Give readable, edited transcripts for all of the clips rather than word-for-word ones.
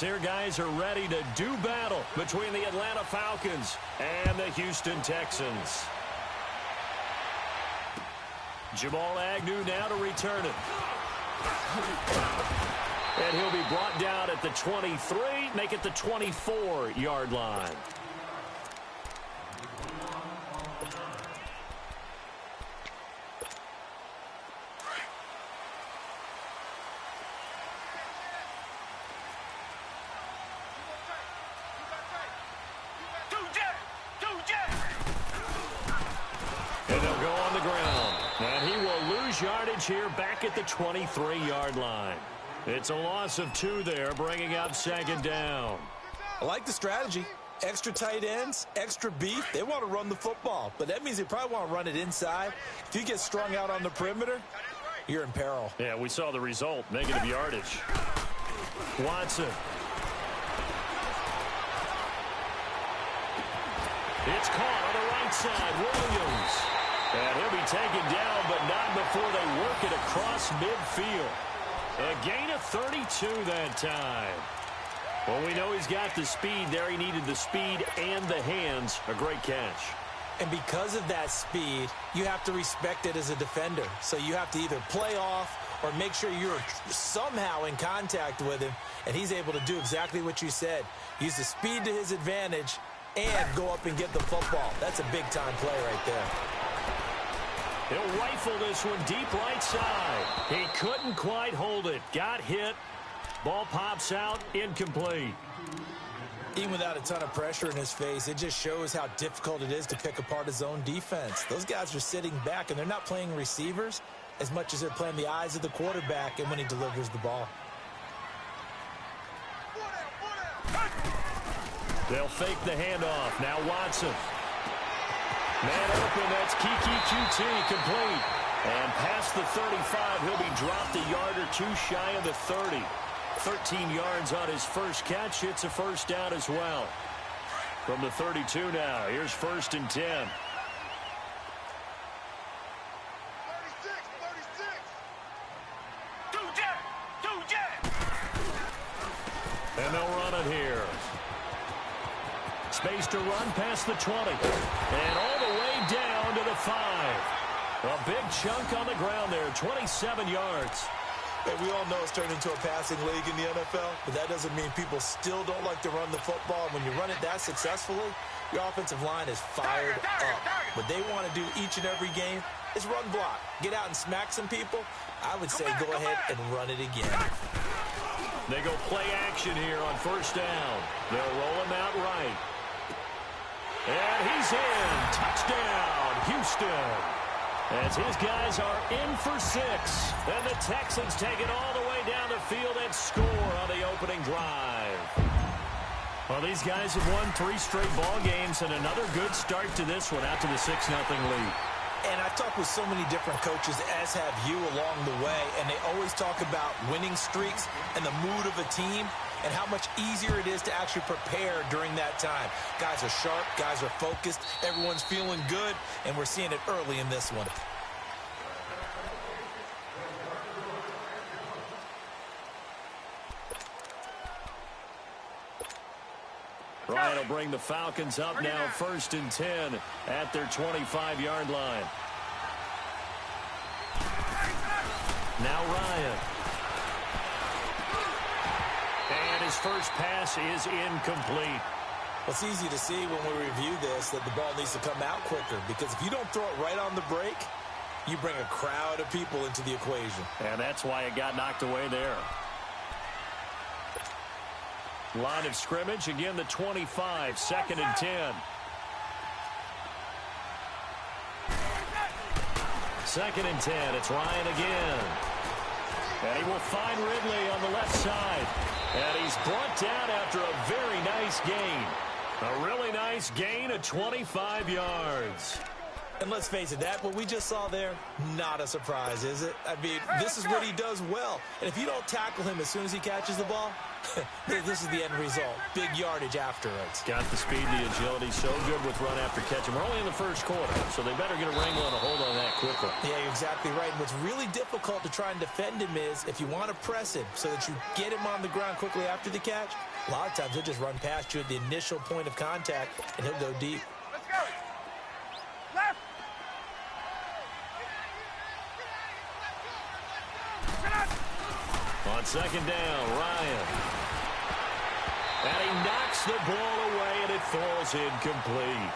Here guys are ready to do battle between the Atlanta Falcons and the Houston Texans. Jamal Agnew now to return it. And he'll be brought down at the 23, make it the 24-yard line. Yardage here back at the 23-yard line. It's a loss of 2 there, bringing up second down. I like the strategy. Extra tight ends, extra beef. They want to run the football, but that means they probably want to run it inside. If you get strung out on the perimeter, you're in peril. Yeah, we saw the result, negative yardage. Watson. It's caught on the right side. Williams. And he'll be taken down, but not before they work it across midfield. A gain of 32 that time. Well, we know he's got the speed there. He needed the speed and the hands. A great catch. And because of that speed, you have to respect it as a defender. So you have to either play off or make sure you're somehow in contact with him. And he's able to do exactly what you said. Use the speed to his advantage and go up and get the football. That's a big-time play right there. He'll rifle this one deep right side. He couldn't quite hold it. Got hit. Ball pops out. Incomplete. Even without a ton of pressure in his face, it just shows how difficult it is to pick apart his own defense. Those guys are sitting back, and they're not playing receivers as much as they're playing the eyes of the quarterback and when he delivers the ball. They'll fake the handoff. Now Watson. Man open, that's Kiki QT, complete. And past the 35, he'll be dropped a yard or 2 shy of the 30. 13 yards on his first catch. It's a first down as well. From the 32 now, here's 1st and 10. 36. And they'll run it here. Space to run past the 20. And all the way down to the 5. A big chunk on the ground there, 27 yards. Hey, we all know it's turned into a passing league in the NFL, but that doesn't mean people still don't like to run the football. When you run it that successfully, your offensive line is fired up. What they want to do each and every game is run block. Get out and smack some people. I would say go ahead and run it again. They go play action here on 1st down. They'll roll him out right. And he's in. Touchdown, Houston. As his guys are in for 6. And the Texans take it all the way down the field and score on the opening drive. Well, these guys have won 3 straight ball games and another good start to this one out to the 6-0 lead. And I talked with so many different coaches, as have you, along the way, and they always talk about winning streaks and the mood of a team and how much easier it is to actually prepare during that time. Guys are sharp, guys are focused, everyone's feeling good, and we're seeing it early in this one. Ryan will bring the Falcons up now 1st and 10 at their 25-yard line. Now Ryan. And his first pass is incomplete. Well, it's easy to see when we review this that the ball needs to come out quicker, because if you don't throw it right on the break, you bring a crowd of people into the equation. And that's why it got knocked away there. Line of scrimmage, again the 25, 2nd and 10. 2nd and 10, it's Ryan again. And he will find Ridley on the left side. And he's brought down after a very nice gain. A really nice gain of 25 yards. And let's face it, that what we just saw there, not a surprise, is it? I mean, this is what he does well. And if you don't tackle him as soon as he catches the ball, This is the end result. Big yardage afterwards. Got the speed, the agility, so good with run after catch. And we're only in the first quarter, so they better get a wrangle and a hold on that quickly. Yeah, you're exactly right. And what's really difficult to try and defend him is if you want to press him so that you get him on the ground quickly after the catch, a lot of times he'll just run past you at the initial point of contact, and he'll go deep. Let's go. Left. On second down, Ryan. And he knocks the ball away, and it falls incomplete.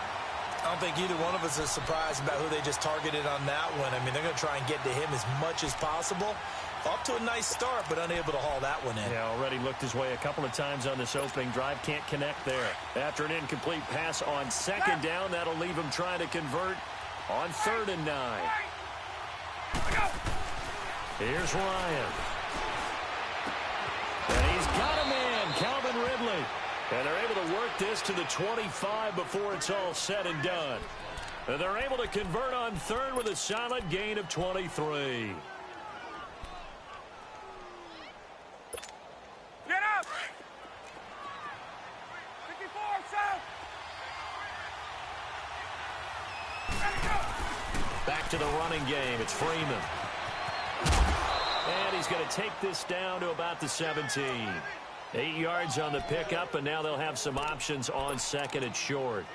I don't think either one of us is surprised about who they just targeted on that one. I mean, they're going to try and get to him as much as possible. Off to a nice start, but unable to haul that one in. Yeah, already looked his way a couple of times on this opening drive. Can't connect there. After an incomplete pass on second down, that'll leave him trying to convert on 3rd and 9. Here's Ryan. And he's got a man, Calvin Ridley. And they're able to work this to the 25 before it's all said and done. And they're able to convert on 3rd with a solid gain of 23. Get up! 54, south! Ready, go! Back to the running game. It's Freeman. And he's going to take this down to about the 17. 8 yards on the pickup, and now they'll have some options on 2nd and short.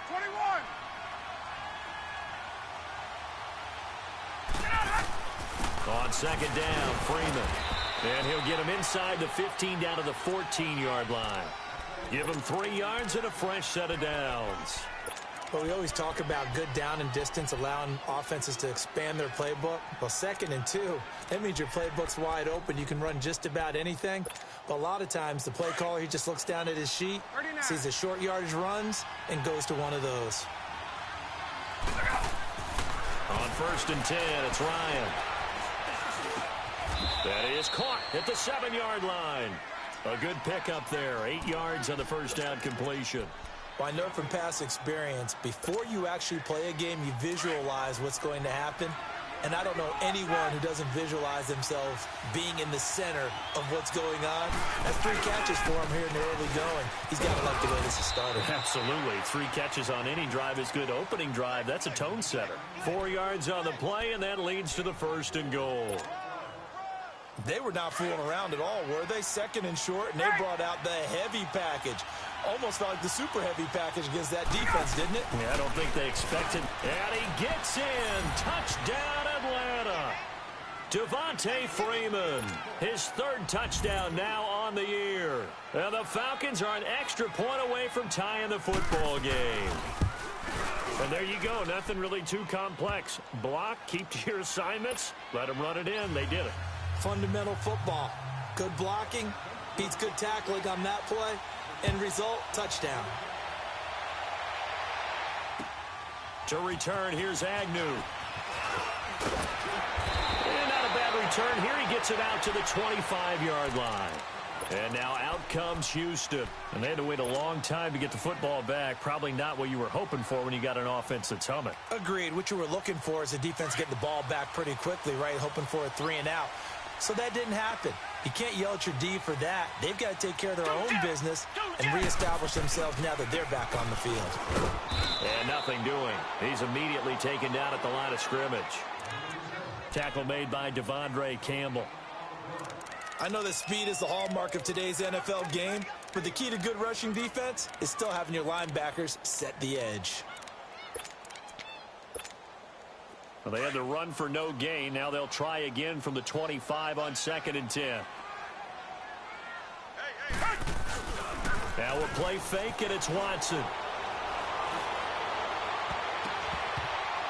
21! On 2nd down, Freeman. And he'll get him inside the 15 down to the 14-yard line. Give him 3 yards and a fresh set of downs. Well, we always talk about good down and distance, allowing offenses to expand their playbook. Well, 2nd and 2, that means your playbook's wide open. You can run just about anything. But a lot of times, the play caller, he just looks down at his sheet, 39. sees the short yardage runs, and goes to one of those. On 1st and 10, it's Ryan. That is caught at the 7-yard line. A good pickup there. 8 yards on the first down completion. Well, I know from past experience, before you actually play a game, you visualize what's going to happen. And I don't know anyone who doesn't visualize themselves being in the center of what's going on. That's 3 catches for him here in the early going. He's got to like the way this is started. Absolutely. 3 catches on any drive is good. Opening drive, that's a tone setter. 4 yards on the play, and that leads to the 1st and goal. They were not fooling around at all, were they? 2nd and short, and they brought out the heavy package. Almost like the super heavy package against that defense, didn't it? Yeah, I don't think they expected. And he gets in. Touchdown, Atlanta. Devontae Freeman, his 3rd touchdown now on the year. And the Falcons are an extra point away from tying the football game. And there you go. Nothing really too complex. Block, keep to your assignments, let them run it in. They did it. Fundamental football. Good blocking, beats good tackling on that play. End result, touchdown. To return, here's Agnew. And not a bad return. Here he gets it out to the 25-yard line. And now out comes Houston. And they had to wait a long time to get the football back. Probably not what you were hoping for when you got an offense that's humming. Agreed. What you were looking for is the defense getting the ball back pretty quickly, right? Hoping for a 3 and out. So that didn't happen. You can't yell at your D for that. They've got to take care of their own business and reestablish themselves now that they're back on the field. And nothing doing. He's immediately taken down at the line of scrimmage. Tackle made by Devondre Campbell. I know that speed is the hallmark of today's NFL game, but the key to good rushing defense is still having your linebackers set the edge. Well, they had to run for no gain. Now they'll try again from the 25 on 2nd and 10. Now we'll play fake, and it's Watson.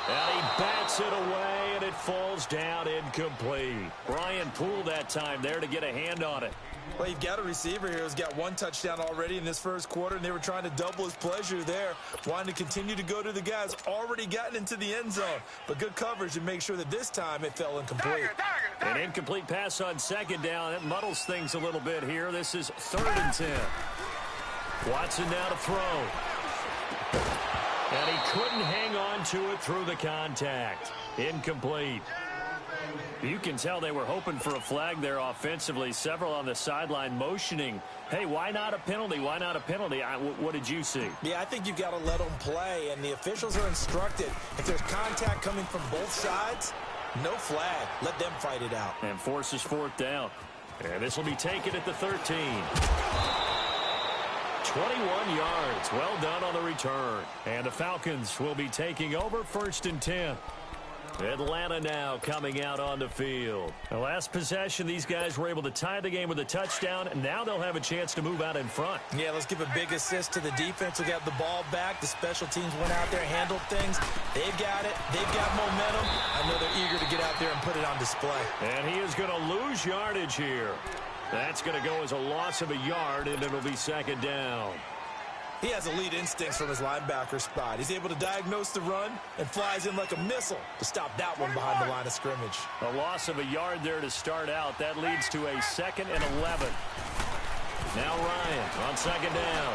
And he bats it away, and it falls down incomplete. Brian Poole that time there to get a hand on it. Well, you've got a receiver here who's got 1 touchdown already in this first quarter, and they were trying to double his pleasure there, wanting to continue to go to the guys already gotten into the end zone. But good coverage to make sure that this time it fell incomplete. An incomplete pass on 2nd down. That muddles things a little bit here. This is 3rd and 10. Watson now to throw. And he couldn't hang on to it through the contact. Incomplete. You can tell they were hoping for a flag there offensively. Several on the sideline motioning, hey, why not a penalty? Why not a penalty? What did you see? Yeah, I think you've got to let them play, and the officials are instructed. If there's contact coming from both sides, no flag. Let them fight it out. And forces fourth down. And this will be taken at the 13. 21 yards. Well done on the return. And the Falcons will be taking over 1st and 10. Atlanta now coming out on the field. The last possession, these guys were able to tie the game with a touchdown, and now they'll have a chance to move out in front. Yeah, let's give a big assist to the defense who got the ball back. The special teams went out there, handled things. They've got it. They've got momentum. I know they're eager to get out there and put it on display. And he is going to lose yardage here. That's going to go as a loss of a yard, and it'll be 2nd down. He has elite instincts from his linebacker spot. He's able to diagnose the run and flies in like a missile to stop that one behind the line of scrimmage. A loss of a yard there to start out. That leads to a 2nd and 11. Now Ryan on 2nd down.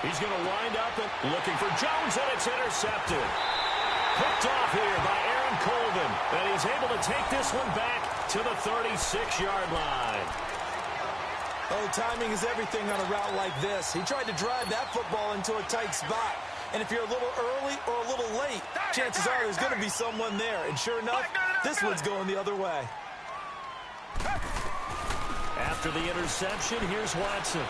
He's going to wind up and looking for Jones, and it's intercepted. Picked off here by Aaron Colvin, and he's able to take this one back to the 36-yard line. Oh, timing is everything on a route like this. He tried to drive that football into a tight spot. And if you're a little early or a little late, chances are there's going to be someone there. And sure enough, this one's going the other way. After the interception, here's Watson.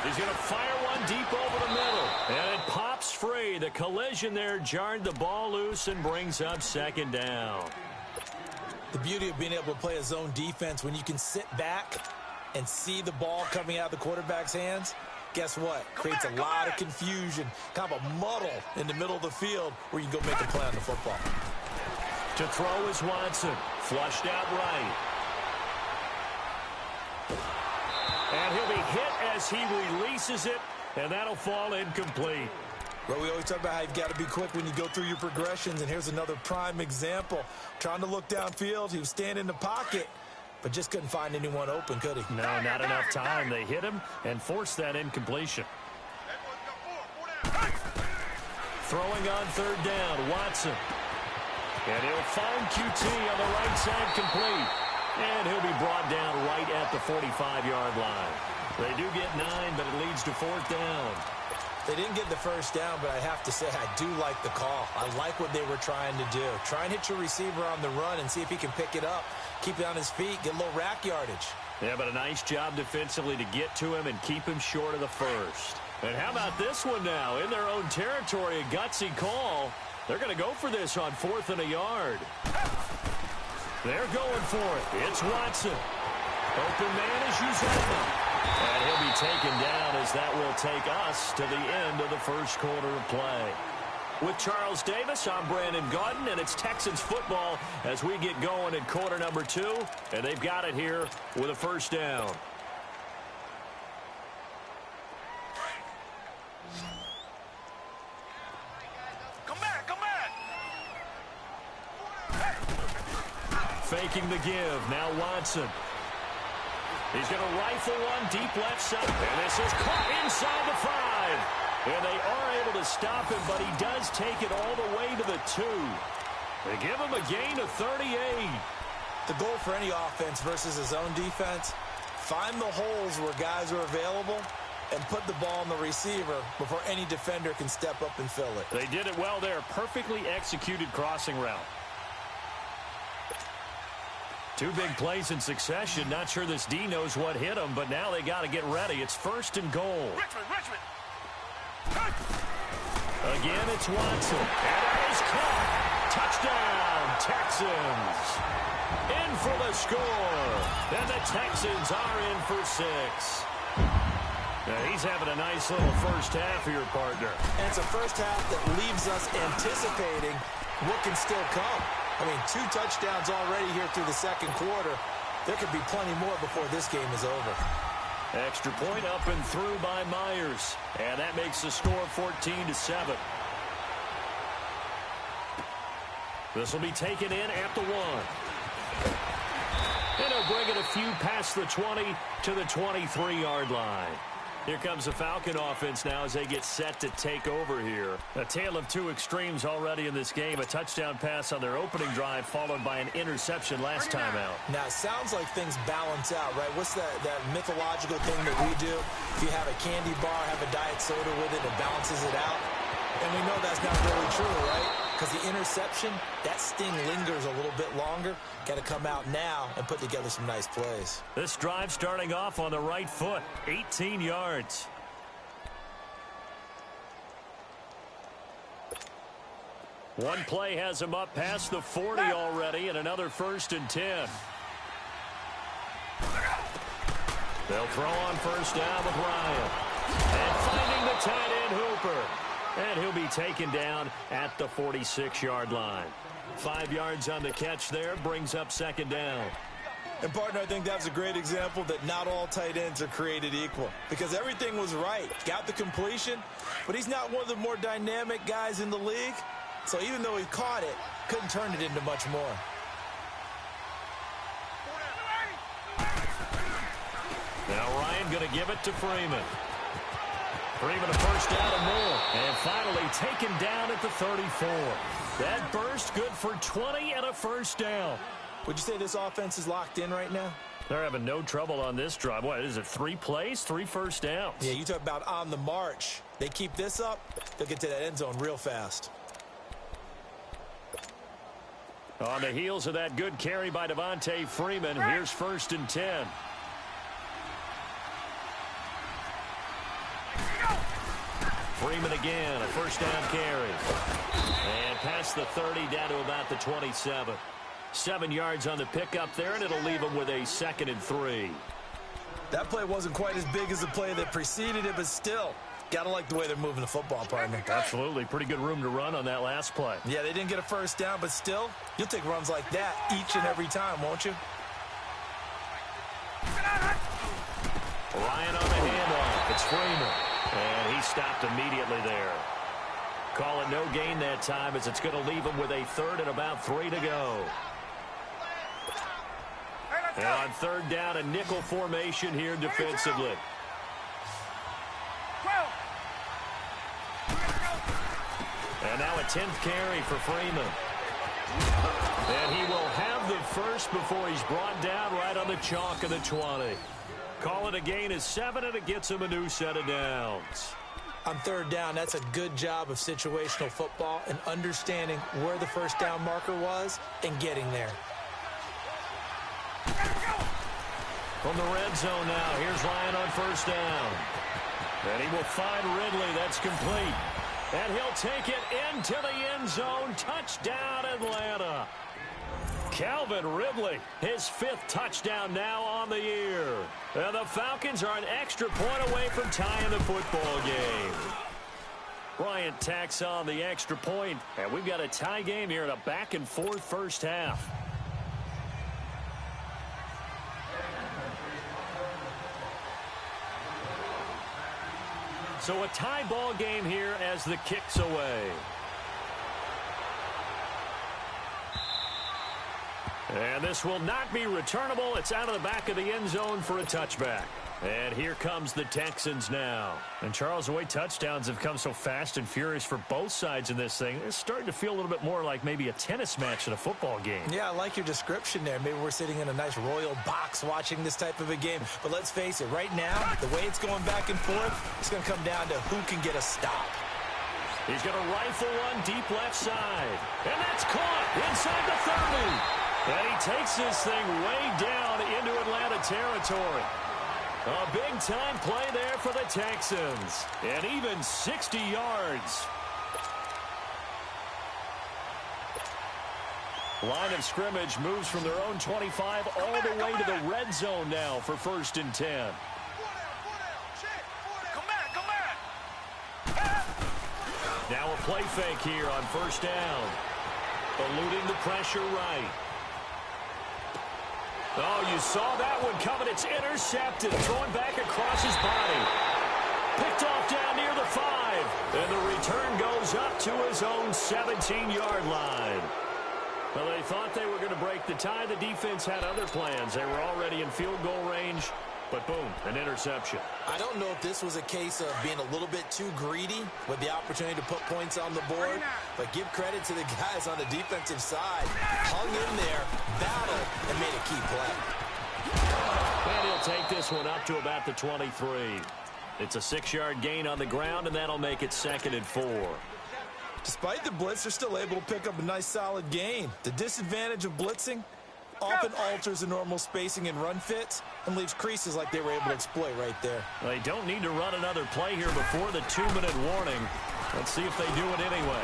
He's going to fire one deep over the middle. And it pops free. The collision there jarred the ball loose and brings up 2nd down. The beauty of being able to play a zone defense when you can sit back and see the ball coming out of the quarterback's hands, guess what? Creates a lot of confusion, kind of a muddle in the middle of the field where you can go make a play on the football. To throw is Watson. Flushed out right. And he'll be hit as he releases it, and that'll fall incomplete. Well, we always talk about how you've got to be quick when you go through your progressions, and here's another prime example. Trying to look downfield, he was standing in the pocket, but just couldn't find anyone open, could he? No, not enough time. They hit him and forced that incompletion. Throwing on 3rd down, Watson. And he'll find QT on the right side complete. And he'll be brought down right at the 45-yard line. They do get 9, but it leads to 4th down. They didn't get the 1st down, but I have to say I do like the call. I like what they were trying to do. Try and hit your receiver on the run and see if he can pick it up. Keep it on his feet, get a little rack yardage. Yeah, but a nice job defensively to get to him and keep him short of the 1st. And how about this one now? In their own territory, a gutsy call. They're going to go for this on 4th and a yard. They're going for it. It's Watson. Open man is Uzomah. And he'll be taken down as that will take us to the end of the 1st quarter of play. With Charles Davis, I'm Brandon Gaudin, and it's Texans football as we get going in quarter number 2. And they've got it here with a 1st down. Come back, come back. Faking the give. Now Watson. He's going to rifle one deep left side. And this is caught inside the 5. And they are able to stop him, but he does take it all the way to the 2. They give him a gain of 38. The goal for any offense versus a zone defense, find the holes where guys are available and put the ball on the receiver before any defender can step up and fill it. They did it well there. Perfectly executed crossing route. 2 big plays in succession. Not sure this D knows what hit him, but now they got to get ready. It's 1st and goal. Richmond. Again, it's Watson. And that is caught. Touchdown, Texans. In for the score. And the Texans are in for 6. Now, he's having a nice little 1st half here, partner. And it's a 1st half that leaves us anticipating what can still come. I mean, 2 touchdowns already here through the 2nd quarter. There could be plenty more before this game is over. Extra point up and through by Myers. And that makes the score 14-7. This will be taken in at the 1. And he'll bring it a few past the 20 to the 23-yard line. Here comes the Falcon offense now as they get set to take over here. A tale of two extremes already in this game. A touchdown pass on their opening drive followed by an interception last time out. Now, it sounds like things balance out, right? What's that mythological thing that we do? If you have a candy bar, have a diet soda with it, it balances it out. And we know that's not really true, right? Because the interception, that sting lingers a little bit longer. Got to come out now and put together some nice plays. This drive starting off on the right foot, 18 yards. One play has him up past the 40 already, and another 1st and 10. They'll throw on first down with Ryan. And finding the tight end, Hooper. And he'll be taken down at the 46-yard line. 5 yards on the catch there, brings up 2nd down. And, partner, I think that's a great example that not all tight ends are created equal. Because everything was right. Got the completion, but he's not one of the more dynamic guys in the league. So even though he caught it, couldn't turn it into much more. Now Ryan going to give it to Freeman. Freeman a first down and more. And finally taken down at the 34. That burst good for 20 and a first down. Would you say this offense is locked in right now? They're having no trouble on this drive. What is it, 3 plays, 3 first downs? Yeah, you talk about on the march. They keep this up, they'll get to that end zone real fast. On the heels of that good carry by Devontae Freeman, here's 1st and 10. Freeman again, a first down carry. And past the 30 down to about the 27. 7 yards on the pickup there, and it'll leave him with a 2nd and 3. That play wasn't quite as big as the play that preceded it, but still, gotta like the way they're moving the football, partner. Absolutely. Pretty good room to run on that last play. Yeah, they didn't get a first down, but still, you'll take runs like that each and every time, won't you? Ryan on the handoff. It's Freeman. And he stopped immediately there. Call it no gain that time as it's going to leave him with a 3rd and about 3 to go. And on 3rd down, a nickel formation here defensively. And now a 10th carry for Freeman. And he will have the first before he's brought down right on the chalk of the 20. Call it a gain of 7, and it gets him a new set of downs. On 3rd down, that's a good job of situational football and understanding where the first down marker was and getting there. From the red zone now, here's Ryan on first down. And he will find Ridley. That's complete. And he'll take it into the end zone. Touchdown, Atlanta. Calvin Ridley, his 5th touchdown now on the year. And the Falcons are an extra point away from tying the football game. Bryant tacks on the extra point, and we've got a tie game here in a back-and-forth first half. So a tie ball game here as the kick's away. And this will not be returnable. It's out of the back of the end zone for a touchback. And here comes the Texans now. And Charles, the way touchdowns have come so fast and furious for both sides in this thing, it's starting to feel a little bit more like maybe a tennis match in a football game. Yeah, I like your description there. Maybe we're sitting in a nice royal box watching this type of a game. But let's face it, right now, the way it's going back and forth, it's going to come down to who can get a stop. He's going to rifle one deep left side. And that's caught inside the 30. And he takes this thing way down into Atlanta territory. A big-time play there for the Texans. And even 60 yards. Line of scrimmage moves from their own 25 all the way to the red zone now for 1st and 10. Now a play fake here on first down. Eluding the pressure right. Oh, you saw that one coming. It's intercepted. Thrown back across his body. Picked off down near the 5. And the return goes up to his own 17-yard line. Well, they thought they were going to break the tie. The defense had other plans. They were already in field goal range. But boom, an interception. I don't know if this was a case of being a little bit too greedy with the opportunity to put points on the board, but give credit to the guys on the defensive side. Hung in there, battled, and made a key play. And he'll take this one up to about the 23. It's a 6-yard gain on the ground, and that'll make it 2nd and 4. Despite the blitz, they're still able to pick up a nice solid gain. The disadvantage of blitzing often alters the normal spacing and run fits and leaves creases like they were able to exploit right there. They don't need to run another play here before the 2-minute warning. Let's see if they do it anyway.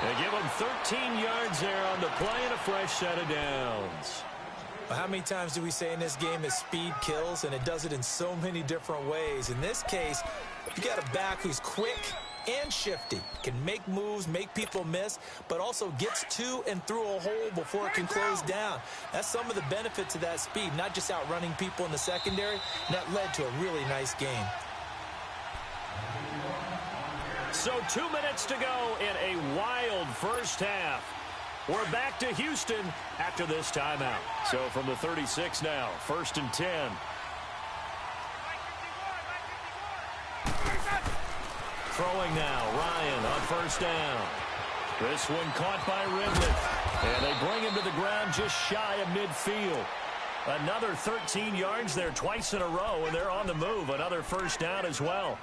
They give them 13 yards there on the play and a fresh set of downs. Well, how many times do we say in this game that speed kills, and it does it in so many different ways? In this case, you got a back who's quick and shifty, can make moves, make people miss, but also gets to and through a hole before it can close down. That's some of the benefits of that speed, not just outrunning people in the secondary, and that led to a really nice game. So 2 minutes to go in a wild first half. We're back to Houston after this timeout. So from the 36 now, 1st and 10. Throwing now, Ryan on 1st down. This one caught by Ridley. And they bring him to the ground just shy of midfield. Another 13 yards there twice in a row, and they're on the move. Another 1st down as well.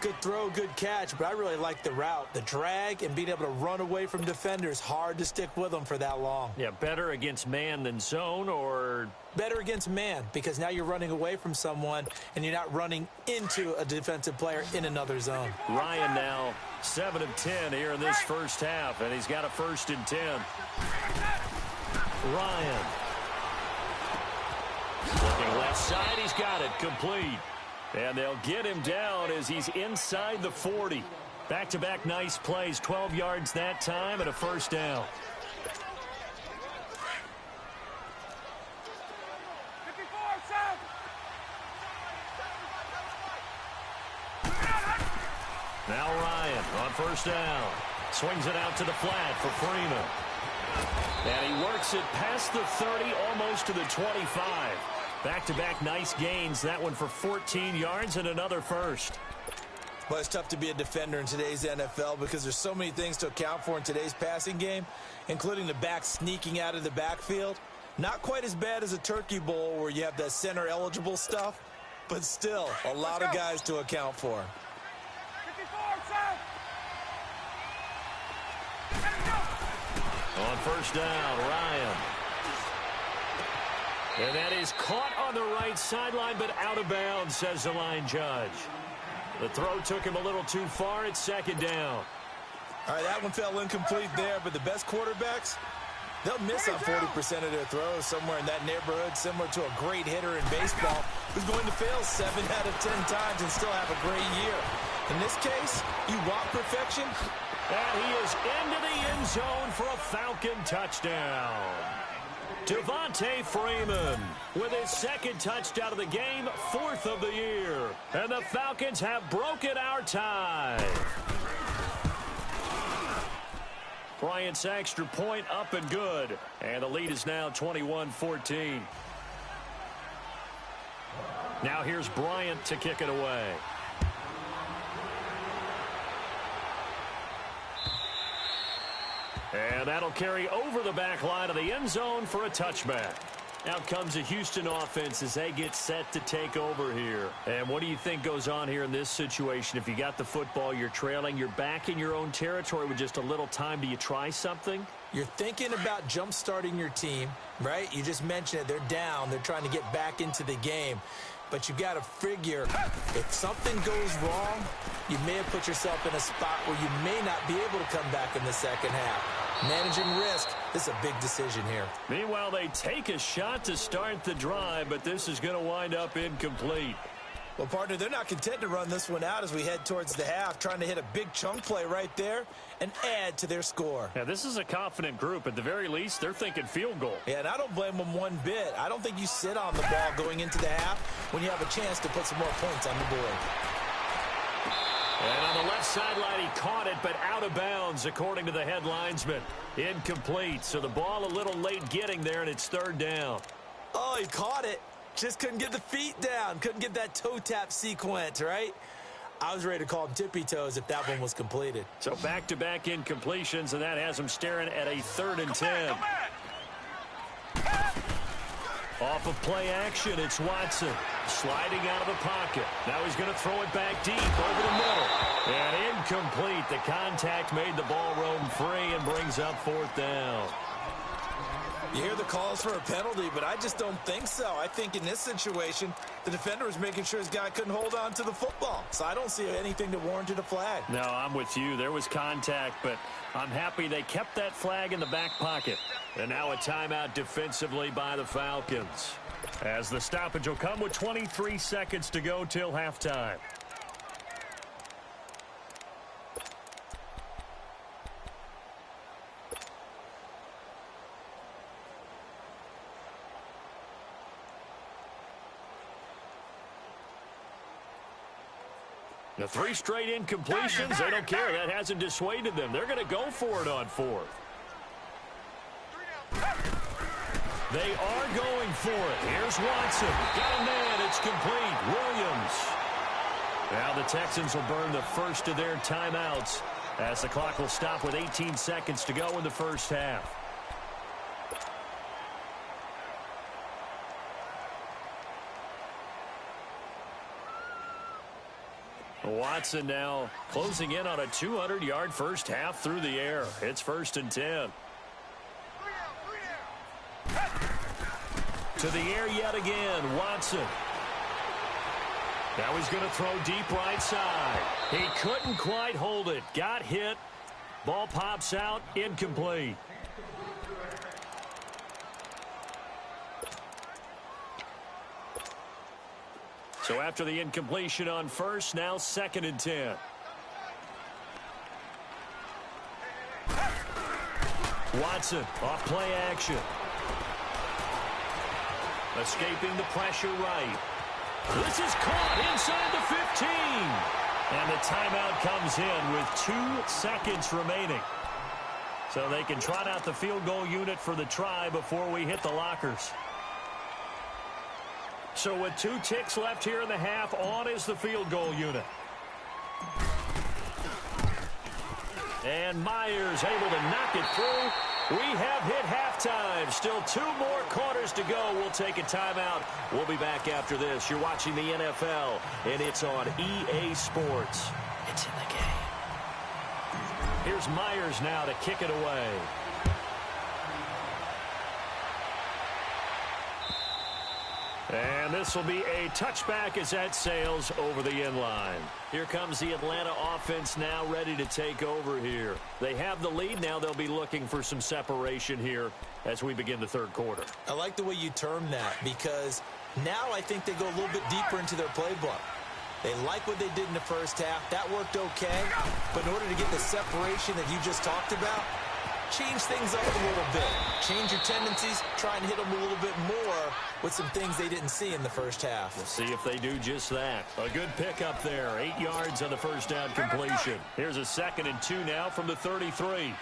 Good throw, good catch, but I really like the route. The drag and being able to run away from defenders, hard to stick with them for that long. Yeah, better against man than zone, or better against man, because now you're running away from someone and you're not running into a defensive player in another zone. Ryan now 7 of 10 here in this first half, and he's got a 1st and 10. Ryan. Looking left side, he's got it complete. And they'll get him down as he's inside the 40. Back-to-back nice plays, 12 yards that time and a 1st down. Now Ryan on 1st down. Swings it out to the flat for Freeman. And he works it past the 30, almost to the 25. Back-to-back nice gains. That one for 14 yards and another 1st. Well, it's tough to be a defender in today's NFL because there's so many things to account for in today's passing game, including the back sneaking out of the backfield. Not quite as bad as a turkey bowl where you have that center-eligible stuff, but still a lot of guys to account for. On 1st down, Ryan. And that is caught on the right sideline, but out of bounds, says the line judge. The throw took him a little too far. It's 2nd down. All right, that one fell incomplete there, but the best quarterbacks, they'll miss on 40% of their throws, somewhere in that neighborhood, similar to a great hitter in baseball who's going to fail 7 out of 10 times and still have a great year. In this case, you want perfection. And he is into the end zone for a Falcon touchdown. Devontae Freeman with his 2nd touchdown of the game, 4th of the year. And the Falcons have broken our tie. Bryant's extra point up and good. And the lead is now 21-14. Now here's Bryant to kick it away. And that'll carry over the back line of the end zone for a touchback. Out comes the Houston offense as they get set to take over here. And what do you think goes on here in this situation? If you got the football, you're trailing, you're back in your own territory with just a little time. Do you try something? You're thinking about jump-starting your team, right? You just mentioned it. They're down. They're trying to get back into the game. But you've got to figure if something goes wrong, you may have put yourself in a spot where you may not be able to come back in the second half. Managing risk, this is a big decision here. Meanwhile, they take a shot to start the drive, but this is going to wind up incomplete. Well, partner, they're not content to run this one out as we head towards the half, trying to hit a big chunk play right there and add to their score. Yeah, this is a confident group. At the very least, they're thinking field goal. Yeah, and I don't blame them one bit. I don't think you sit on the ball going into the half when you have a chance to put some more points on the board. And on the left sideline, he caught it, but out of bounds, according to the head linesman. Incomplete, so the ball a little late getting there, and it's 3rd down. Oh, he caught it. Just couldn't get the feet down. Couldn't get that toe tap sequence, right? I was ready to call him tippy toes if that one was completed. So back-to-back incompletions, and that has him staring at a 3rd and 10. Off of play action, it's Watson sliding out of the pocket. Now he's going to throw it back deep over the middle. And incomplete. The contact made the ball roam free and brings up 4th down. You hear the calls for a penalty, but I just don't think so. I think in this situation, the defender was making sure his guy couldn't hold on to the football. So I don't see anything that warranted a flag. No, I'm with you. There was contact, but I'm happy they kept that flag in the back pocket. And now a timeout defensively by the Falcons, as the stoppage will come with 23 seconds to go till halftime. The 3 straight incompletions, they don't care. That hasn't dissuaded them. They're going to go for it on 4th. They are going for it. Here's Watson. Got a man. It's complete. Williams. Now the Texans will burn the first of their timeouts as the clock will stop with 18 seconds to go in the first half. Watson now closing in on a 200-yard first half through the air. It's 1st and 10. To the air yet again, Watson. Now he's going to throw deep right side. He couldn't quite hold it. Got hit. Ball pops out. Incomplete. So after the incompletion on first, now 2nd and 10. Watson off play action. Escaping the pressure right. This is caught inside the 15. And the timeout comes in with 2 seconds remaining. So they can trot out the field goal unit for the try before we hit the lockers. So with 2 ticks left here in the half, on is the field goal unit. And Myers able to knock it through. We have hit halftime. Still 2 more quarters to go. We'll take a timeout. We'll be back after this. You're watching the NFL, and it's on EA Sports. It's in the game. Here's Myers now to kick it away. And this will be a touchback as that sails over the end line. Here comes the Atlanta offense now ready to take over here. They have the lead. Now they'll be looking for some separation here as we begin the 3rd quarter. I like the way you term that, because now I think they go a little bit deeper into their playbook. They like what they did in the first half. That worked okay. But in order to get the separation that you just talked about, change things up a little bit. Change your tendencies. Try and hit them a little bit more with some things they didn't see in the first half. We'll see if they do just that. A good pickup there. 8 yards on the first down completion. Here's a 2nd and 2 now from the 33.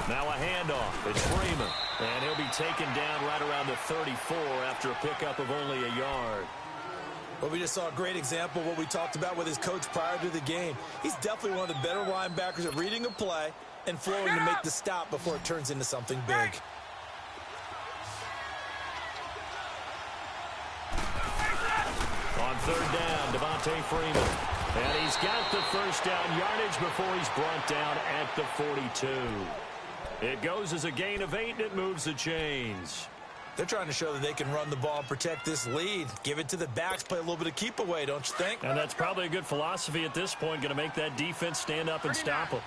Now a handoff. It's Freeman. And he'll be taken down right around the 34 after a pickup of only a yard. Well, we just saw a great example of what we talked about with his coach prior to the game. He's definitely one of the better linebackers at reading a play and flowing to make the stop before it turns into something big. On 3rd down, Devontae Freeman. And he's got the first down yardage before he's brought down at the 42. It goes as a gain of 8, and it moves the chains. They're trying to show that they can run the ball and protect this lead. Give it to the backs, play a little bit of keep away, don't you think? And that's probably a good philosophy at this point, going to make that defense stand up and stop them.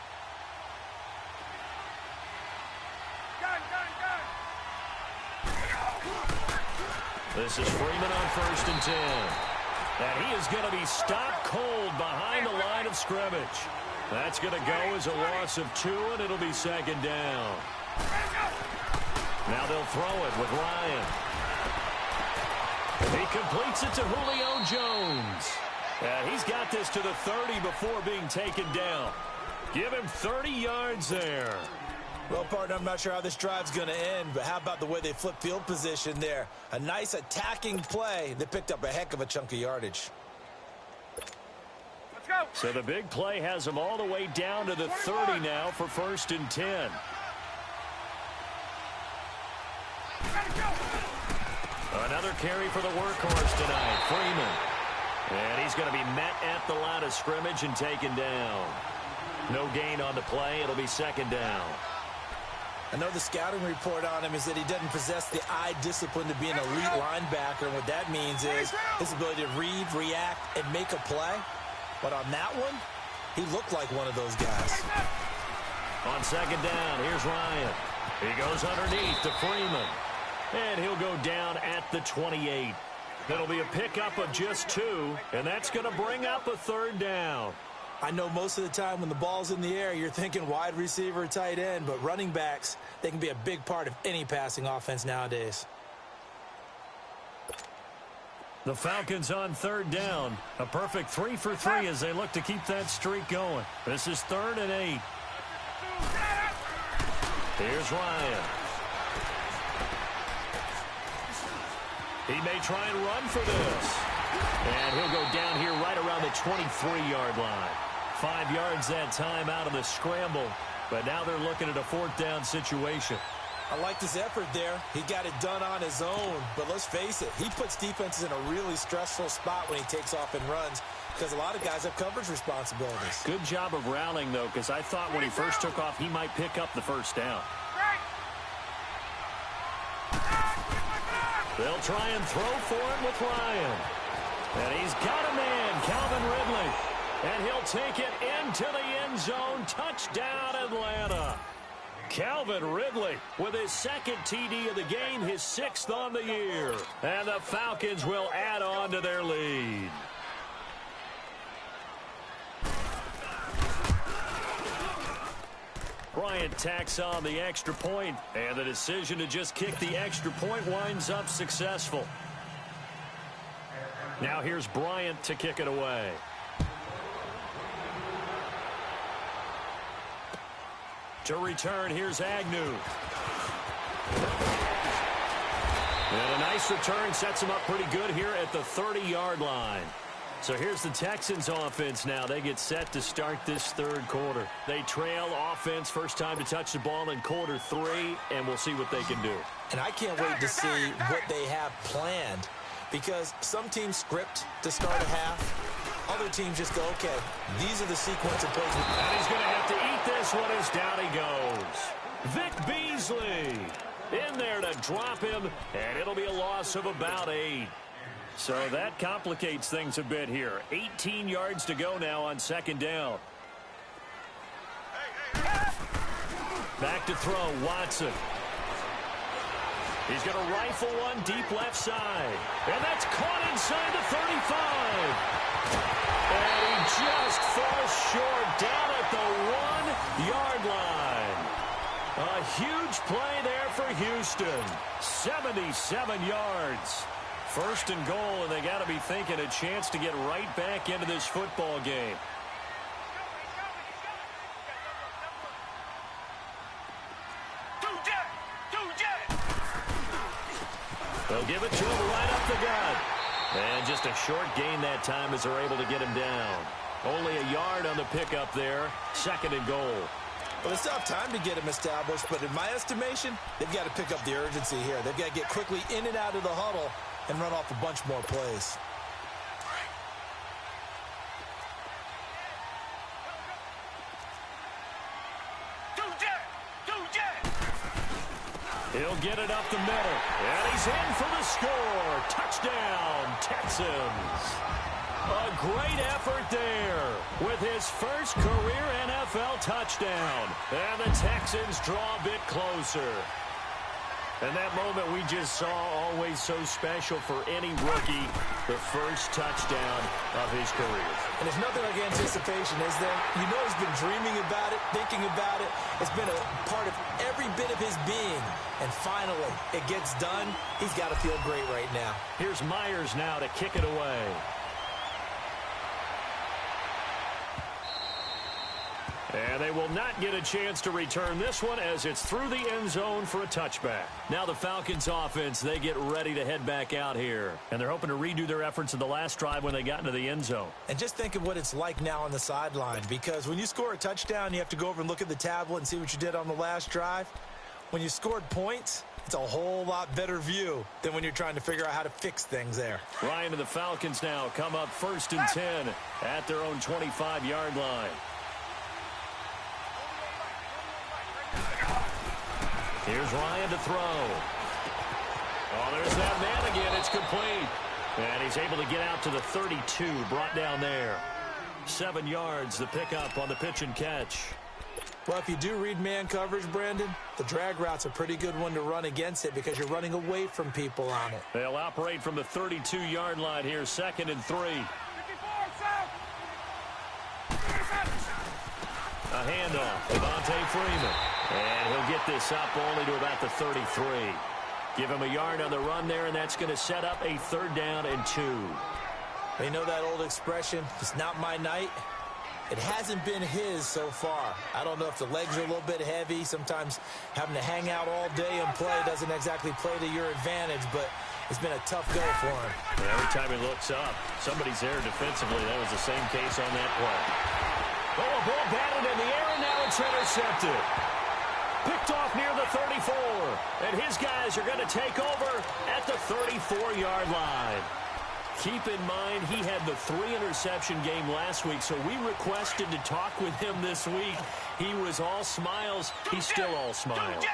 This is Freeman on 1st and 10. And he is going to be stopped cold behind the line of scrimmage. That's going to go as a loss of 2, and it'll be 2nd down. Now they'll throw it with Ryan. He completes it to Julio Jones. And he's got this to the 30 before being taken down. Give him 30 yards there. Well, partner, I'm not sure how this drive's going to end, but how about the way they flip field position there? A nice attacking play that picked up a heck of a chunk of yardage. Let's go. So the big play has them all the way down to the 30 now for 1st and 10. Another carry for the workhorse tonight, Freeman. And he's going to be met at the line of scrimmage and taken down. No gain on the play. It'll be 2nd down. I know the scouting report on him is that he doesn't possess the eye discipline to be an elite linebacker. And what that means is his ability to read, react, and make a play. But on that one, he looked like one of those guys. On 2nd down, here's Ryan. He goes underneath to Freeman. And he'll go down at the 28. It'll be a pickup of just 2, and that's going to bring up a 3rd down. I know most of the time when the ball's in the air, you're thinking wide receiver, tight end, but running backs, they can be a big part of any passing offense nowadays. The Falcons on 3rd down. A perfect 3 for 3 as they look to keep that streak going. This is 3rd and 8. Here's Ryan. He may try and run for this. And he'll go down here right around the 23-yard line. 5 yards that time out of the scramble. But now they're looking at a 4th down situation. I liked his effort there. He got it done on his own. But let's face it, he puts defenses in a really stressful spot when he takes off and runs because a lot of guys have coverage responsibilities. Good job of rallying, though, because I thought when he first took off, he might pick up the 1st down. They'll try and throw for it with Ryan. And he's got a man, Calvin Ridley. And he'll take it into the end zone. Touchdown, Atlanta. Calvin Ridley with his 2nd TD of the game, his 6th on the year. And the Falcons will add on to their lead. Bryant tacks on the extra point, and the decision to just kick the extra point winds up successful. Now here's Bryant to kick it away. To return, here's Agnew. And a nice return sets him up pretty good here at the 30-yard line. So here's the Texans offense now. They get set to start this 3rd quarter. They trail offense, first time to touch the ball in quarter 3, and we'll see what they can do. And I can't wait to see what they have planned because some teams script to start a half. Other teams just go, okay, these are the sequence of plays. And he's going to have to eat this one as down he goes. Vic Beasley in there to drop him, and it'll be a loss of about 8. So that complicates things a bit here. 18 yards to go now on 2nd down. Back to throw, Watson. He's going to rifle one deep left side. And that's caught inside the 35. And he just falls short down at the 1-yard line. A huge play there for Houston. 77 yards. 1st and goal, and they got to be thinking a chance to get right back into this football game. They'll give it to him right up the gut. And just a short gain that time as they're able to get him down. Only a yard on the pickup there. 2nd and goal. Well, they still have time to get him established, but in my estimation, they've got to pick up the urgency here. They've got to get quickly in and out of the huddle and run off a bunch more plays. He'll get it up the middle. And he's in for the score. Touchdown, Texans. A great effort there with his first career NFL touchdown. And the Texans draw a bit closer. And that moment we just saw, always so special for any rookie, the first touchdown of his career. And there's nothing like anticipation, is there? You know he's been dreaming about it, thinking about it. It's been a part of every bit of his being. And finally, it gets done. He's got to feel great right now. Here's Myers now to kick it away. And they will not get a chance to return this one as it's through the end zone for a touchback. Now the Falcons offense, they get ready to head back out here. And they're hoping to redo their efforts in the last drive when they got into the end zone. And just think of what it's like now on the sideline, because when you score a touchdown, you have to go over and look at the tablet and see what you did on the last drive. When you scored points, it's a whole lot better view than when you're trying to figure out how to fix things there. Ryan and the Falcons now come up 1st and 10 at their own 25-yard line. Here's Ryan to throw. Oh, there's that man again. It's complete. And he's able to get out to the 32, brought down there. 7 yards, the pickup on the pitch and catch. Well, if you do read man coverage, Brandon, the drag route's a pretty good one to run against it because you're running away from people on it. They'll operate from the 32-yard line here, 2nd and 3. A handoff, Devontae Freeman. And he'll get this up only to about the 33. Give him a yard on the run there, and that's going to set up a 3rd down and 2. You know that old expression, it's not my night? It hasn't been his so far. I don't know if the legs are a little bit heavy. Sometimes having to hang out all day and play doesn't exactly play to your advantage, but it's been a tough go for him. And every time he looks up, somebody's there defensively. That was the same case on that play. Oh, a ball batted in the air, and now it's intercepted. Picked off near the 34. And his guys are going to take over at the 34-yard line. Keep in mind, he had the 3-interception game last week, so we requested to talk with him this week. He was all smiles. He's still all smiles.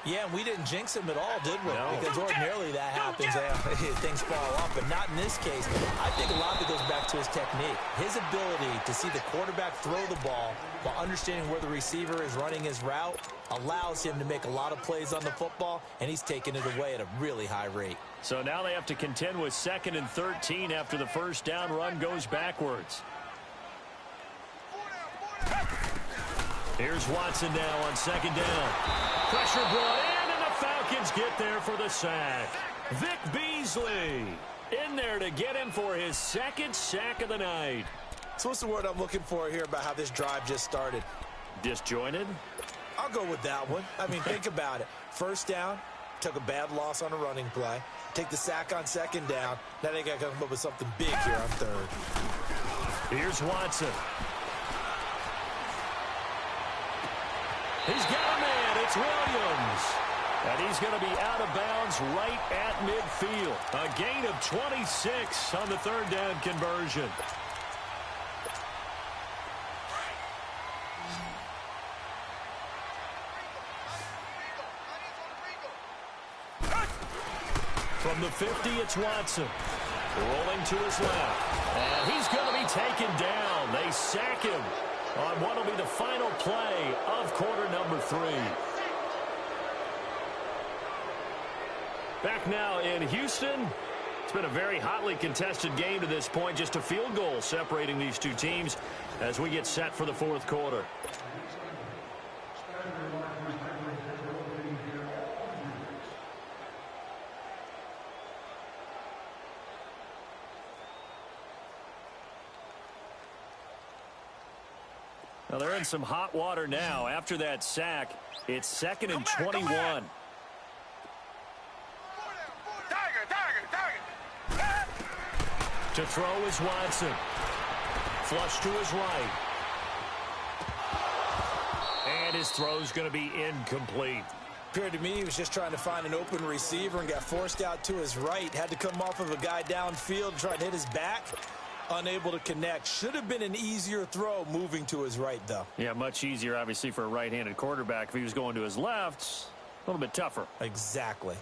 Yeah, we didn't jinx him at all, did we? No. Because ordinarily that happens. Things fall off, but not in this case. I think a lot of it goes back to his technique. His ability to see the quarterback throw the ball while understanding where the receiver is running his route allows him to make a lot of plays on the football, and he's taking it away at a really high rate. So now they have to contend with 2nd and 13 after the first down run goes backwards. Here's Watson now on 2nd down. Pressure brought in, and the Falcons get there for the sack. Vic Beasley in there to get him for his 2nd sack of the night. So what's the word I'm looking for here about how this drive just started? Disjointed? I'll go with that one. I mean, think about it. First down, took a bad loss on a running play. Take the sack on 2nd down. Now they got to come up with something big here on 3rd. Here's Watson. He's got a man. It's Williams. And he's going to be out of bounds right at midfield. A gain of 26 on the 3rd down conversion. From the 50, it's Watson. Rolling to his left. And he's going to be taken down. They sack him on what will be the final play of quarter number 3. Back now in Houston. It's been a very hotly contested game to this point. Just a field goal separating these two teams as we get set for the 4th quarter. Now they're in some hot water now. After that sack, it's 2nd and 21. To throw is Watson. Flush to his right. And his throw's going to be incomplete. Appeared to me he was just trying to find an open receiver and got forced out to his right. Had to come off of a guy downfield to try and hit his back. Unable to connect. Should have been an easier throw moving to his right, though. Yeah, much easier, obviously, for a right-handed quarterback. If he was going to his left, a little bit tougher. Exactly.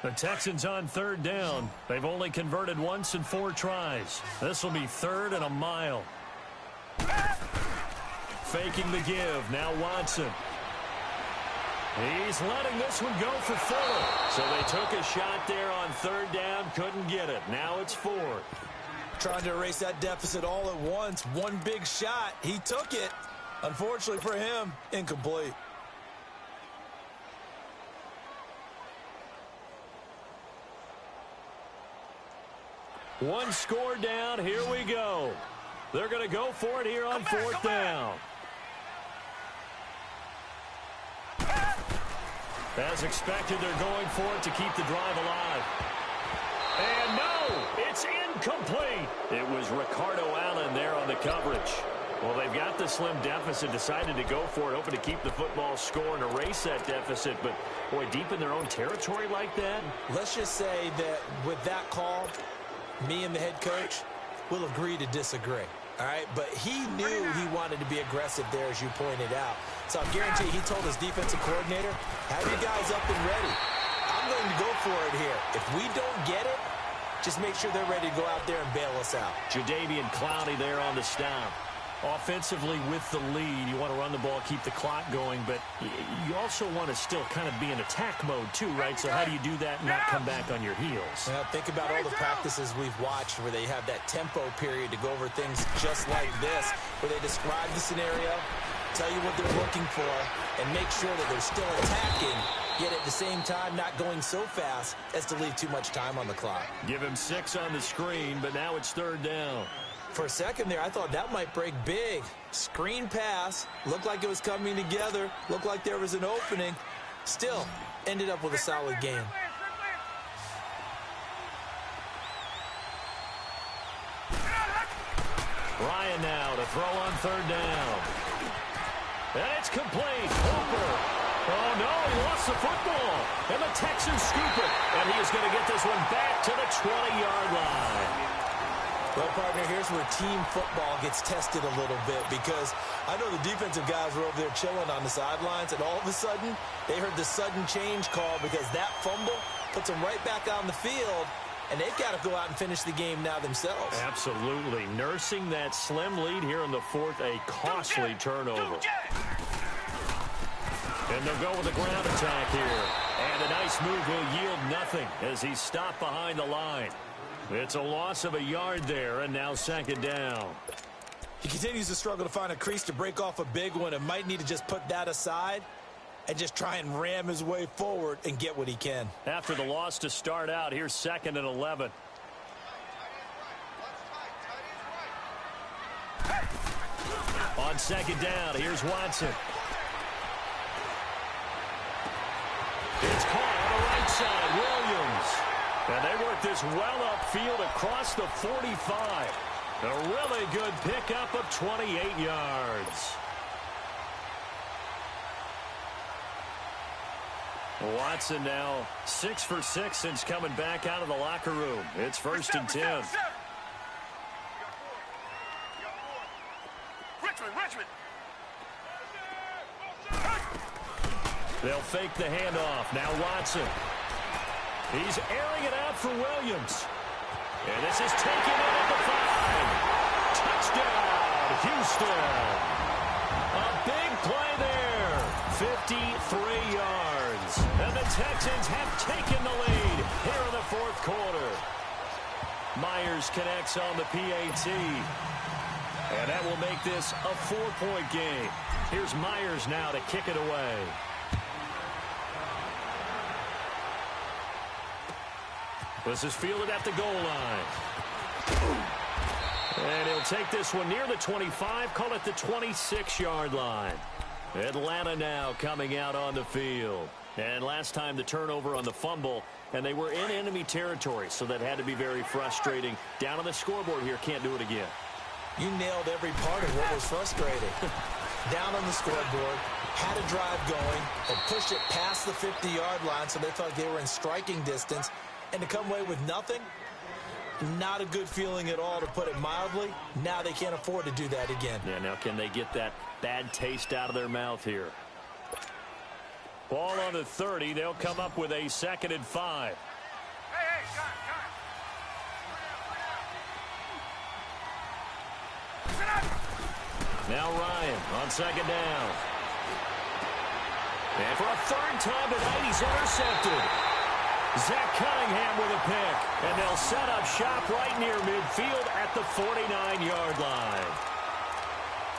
The Texans on 3rd down. They've only converted once in 4 tries. This will be 3rd and a mile. Faking the give. Now Watson. He's letting this one go for 4. So they took a shot there on 3rd down. Couldn't get it. Now it's 4. Trying to erase that deficit all at once. One big shot. He took it. Unfortunately for him, incomplete. One score down. Here we go. They're going to go for it here on fourth down. As expected, they're going for it to keep the drive alive. And no, it's incomplete. It was Ricardo Allen there on the coverage. Well, they've got the slim deficit, decided to go for it, hoping to keep the football score and erase that deficit. But, boy, deep in their own territory like that. Let's just say that with that call, me and the head coach will agree to disagree. All right, but he knew he wanted to be aggressive there, as you pointed out. So I guarantee he told his defensive coordinator, have you guys up and ready. I'm going to go for it here. If we don't get it, just make sure they're ready to go out there and bail us out. Jadeveon Clowney there on the stop. Offensively with the lead, you want to run the ball, keep the clock going, but you also want to still kind of be in attack mode too, right? So how do you do that and not come back on your heels? Well, think about all the practices we've watched where they have that tempo period to go over things just like this, where they describe the scenario, tell you what they're looking for, and make sure that they're still attacking, yet at the same time not going so fast as to leave too much time on the clock. Give him 6 on the screen, but now it's third down. For a second there, I thought that might break big. Screen pass. Looked like it was coming together. Looked like there was an opening. Still, ended up with a solid game. Ryan now to throw on third down. And it's complete. Hooper. Oh, no, he lost the football. And the Texans scoop it. And he is going to get this one back to the 20-yard line. Well, partner, here's where team football gets tested a little bit, because I know the defensive guys were over there chilling on the sidelines, and all of a sudden, they heard the sudden change call because that fumble puts them right back on the field, and they've got to go out and finish the game now themselves. Absolutely. Nursing that slim lead here in the fourth, a costly turnover. And they'll go with a ground attack here. And a nice move will yield nothing as he's stopped behind the line. It's a loss of a yard there, and now second down. He continues to struggle to find a crease to break off a big one, and might need to just put that aside and just try and ram his way forward and get what he can. After the loss to start out, here's 2nd and 11. On second down, here's Watson. It's caught on the right side, Williams. And they work this well upfield across the 45. A really good pickup of 28 yards. Watson now 6 for 6 since coming back out of the locker room. It's 1st and 10. Richmond. They'll fake the handoff. Now Watson. He's airing it out for Williams. And this is taken in at the 5. Touchdown, Houston. A big play there. 53 yards. And the Texans have taken the lead here in the fourth quarter. Myers connects on the PAT. And that will make this a 4-point game. Here's Myers now to kick it away. This is fielded at the goal line. And he'll take this one near the 25, call it the 26-yard line. Atlanta now coming out on the field. And last time the turnover on the fumble, and they were in enemy territory, so that had to be very frustrating. Down on the scoreboard here, can't do it again. You nailed every part of what was frustrating. Down on the scoreboard, had a drive going, and pushed it past the 50-yard line, so they thought they were in striking distance. And to come away with nothing, not a good feeling at all, to put it mildly. Now they can't afford to do that again. Yeah, now can they get that bad taste out of their mouth here? Ball on the 30. They'll come up with a 2nd and 5. Now Ryan on 2nd down. And for a 3rd time tonight, he's intercepted. Zach Cunningham with a pick. And they'll set up shop right near midfield at the 49-yard line.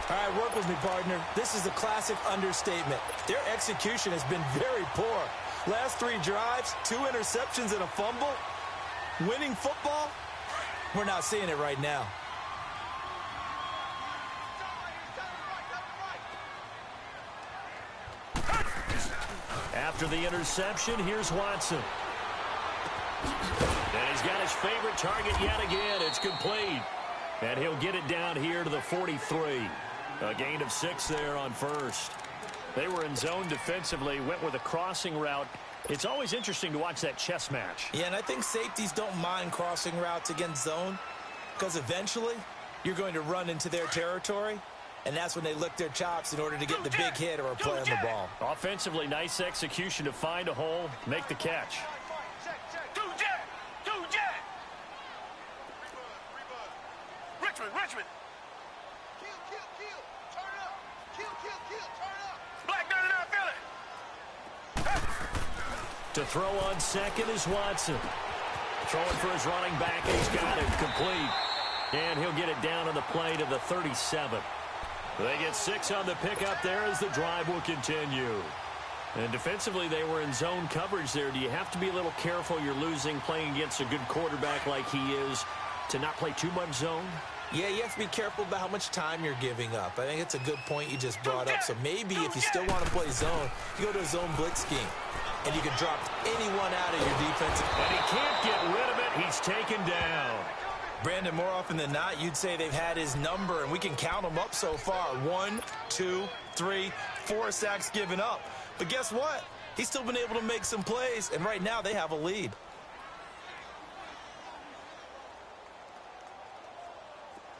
All right, work with me, partner. This is a classic understatement. Their execution has been very poor. Last 3 drives, 2 interceptions and a fumble. Winning football? We're not seeing it right now. After the interception, here's Watson. And he's got his favorite target yet again. It's complete. And he'll get it down here to the 43. A gain of 6 there on first. They were in zone defensively, went with a crossing route. It's always interesting to watch that chess match. Yeah, and I think safeties don't mind crossing routes against zone because eventually you're going to run into their territory, and that's when they lick their chops in order to get the big hit or a play on the ball. Offensively, nice execution to find a hole, make the catch. Richmond. Kill. Turn up. Kill. Turn up. Black dirty down Philly. To throw on second is Watson. Throwing for his running back, and he's got it complete. And he'll get it down on the play to the 37. They get 6 on the pickup there as the drive will continue. And defensively, they were in zone coverage there. Do you have to be a little careful? You're losing playing against a good quarterback like he is to not play too much zone? Yeah, you have to be careful about how much time you're giving up. I think it's a good point you just brought up. So maybe if you still want to play zone, you go to a zone blitz scheme, and you can drop anyone out of your defensive. And he can't get rid of it. He's taken down. Brandon, more often than not, you'd say they've had his number, and we can count them up so far. 1, 2, 3, 4 sacks given up. But guess what? He's still been able to make some plays, and right now they have a lead.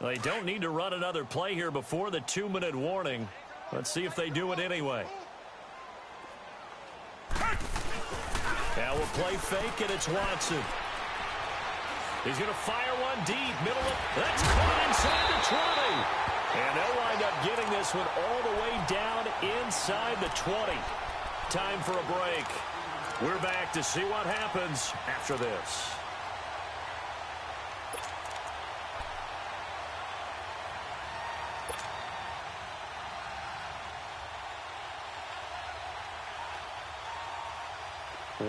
They don't need to run another play here before the 2-minute warning. Let's see if they do it anyway. Now we'll play fake, and it's Watson. He's going to fire one deep, middle of... That's caught inside the 20. And they'll wind up getting this one all the way down inside the 20. Time for a break. We're back to see what happens after this.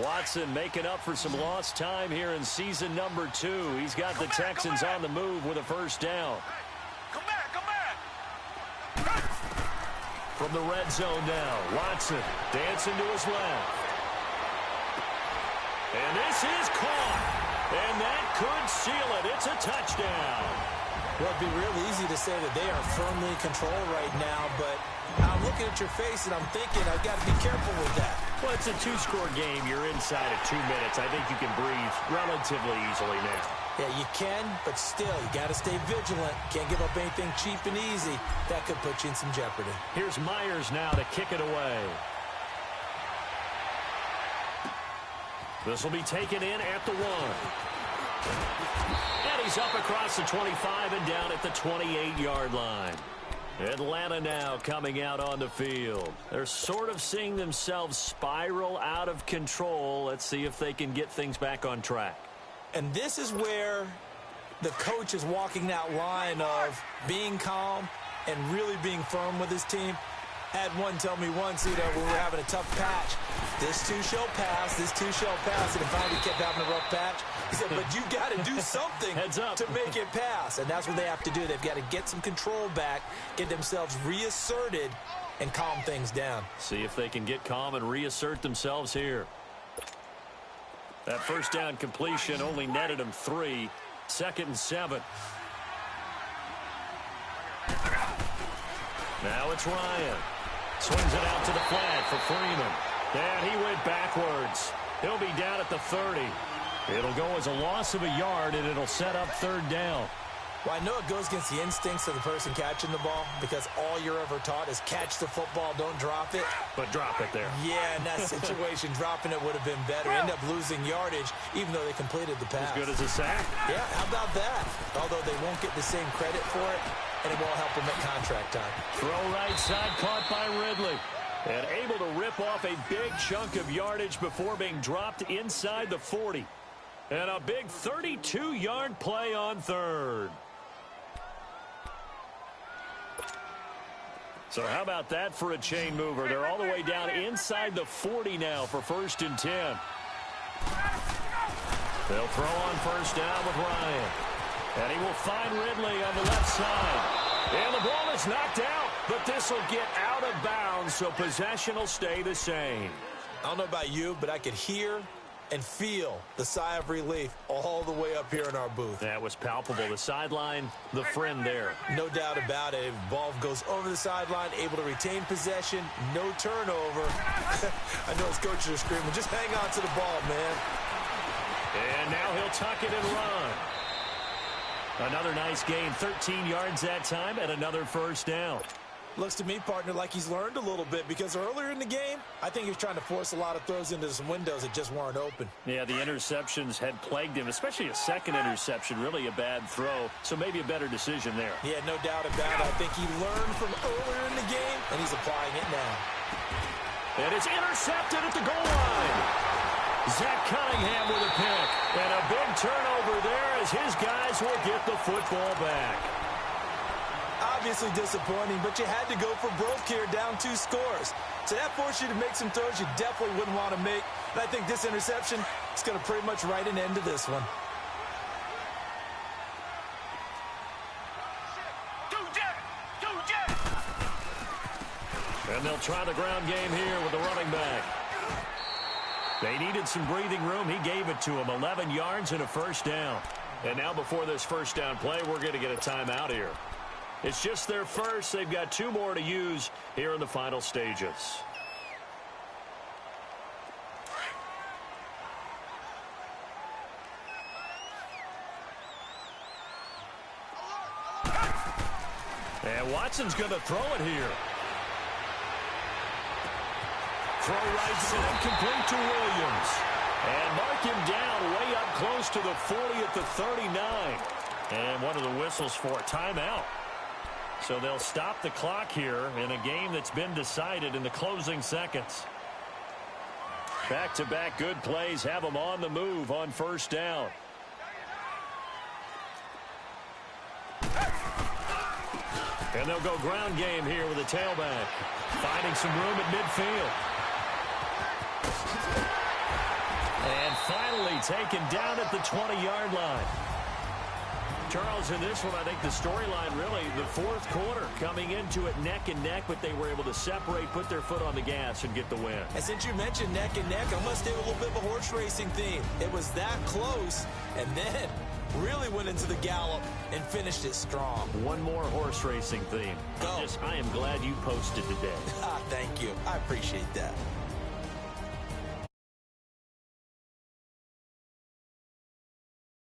Watson making up for some lost time here in season number 2. He's got the Texans on the move with a first down. Come back. From the red zone now, Watson dancing to his left. And this is caught. And that could seal it. It's a touchdown. Well, it'd be real easy to say that they are firmly in control right now, but I'm looking at your face and I'm thinking I've got to be careful with that. Well, it's a 2-score game. You're inside of 2 minutes. I think you can breathe relatively easily now. Yeah, you can, but still, you got to stay vigilant. Can't give up anything cheap and easy. That could put you in some jeopardy. Here's Myers now to kick it away. This will be taken in at the 1. And he's up across the 25 and down at the 28-yard line. Atlanta now coming out on the field. They're sort of seeing themselves spiral out of control. Let's see if they can get things back on track. And this is where the coach is walking that line of being calm and really being firm with his team. Had one tell me once, when we were having a tough patch, this too shall pass, and finally kept having a rough patch. He said, but you got to do something Heads up. to make it pass, and that's what they have to do. They've got to get some control back, get themselves reasserted, and calm things down. See if they can get calm and reassert themselves here. That first down completion only netted them 3. 2nd and 7. Now it's Ryan. Swings it out to the flat for Freeman. And he went backwards. He'll be down at the 30. It'll go as a loss of a yard, and it'll set up 3rd down. Well, I know it goes against the instincts of the person catching the ball because all you're ever taught is catch the football, don't drop it. But drop it there. Yeah, in that situation, dropping it would have been better. End up losing yardage, even though they completed the pass. As good as a sack. Yeah, how about that? Although they won't get the same credit for it, and it won't help them at contract time. Throw right side, caught by Ridley. And able to rip off a big chunk of yardage before being dropped inside the 40. And a big 32-yard play on 3rd. So how about that for a chain mover? They're all the way down inside the 40 now for 1st and 10. They'll throw on 1st down with Ryan. And he will find Ridley on the left side. And the ball is knocked out, but this will get out of bounds, so possession will stay the same. I don't know about you, but I could hear and feel the sigh of relief all the way up here in our booth. That was palpable. The sideline, the friend there. No doubt about it. Ball goes over the sideline, able to retain possession, no turnover. I know his coaches are screaming, just hang on to the ball, man. And now he'll tuck it and run. Another nice gain, 13 yards that time, and another first down. Looks to me, partner, like he's learned a little bit, because earlier in the game, I think he was trying to force a lot of throws into some windows that just weren't open. Yeah, the interceptions had plagued him, especially a second interception, really a bad throw, so maybe a better decision there. Yeah, no doubt about it. I think he learned from earlier in the game, and he's applying it now. And it's intercepted at the goal line. Zach Cunningham with a pick. And a big turnover there as his guys will get the football back. Obviously disappointing, but you had to go for broke here, down 2 scores. So that forced you to make some throws you definitely wouldn't want to make. And I think this interception is going to pretty much write an end to this one. And they'll try the ground game here with the running back. They needed some breathing room. He gave it to them. 11 yards and a first down. And now before this first down play, we're going to get a timeout here. It's just their first. They've got 2 more to use here in the final stages. And Watson's going to throw it here. Throw right side, complete to Williams. And mark him down way up close to the 40 at the 39. And one of the whistles for a timeout. So they'll stop the clock here in a game that's been decided in the closing seconds. Back-to-back good plays have them on the move on first down. And they'll go ground game here with a tailback. Finding some room at midfield. And finally taken down at the 20-yard line. Charles, in this one, I think the storyline really, the fourth quarter, coming into it neck and neck, but they were able to separate, put their foot on the gas, and get the win. And since you mentioned neck and neck, I must do a little bit of a horse racing theme. It was that close, and then really went into the gallop and finished it strong. One more horse racing theme. Go. I am glad you posted today. Thank you. I appreciate that.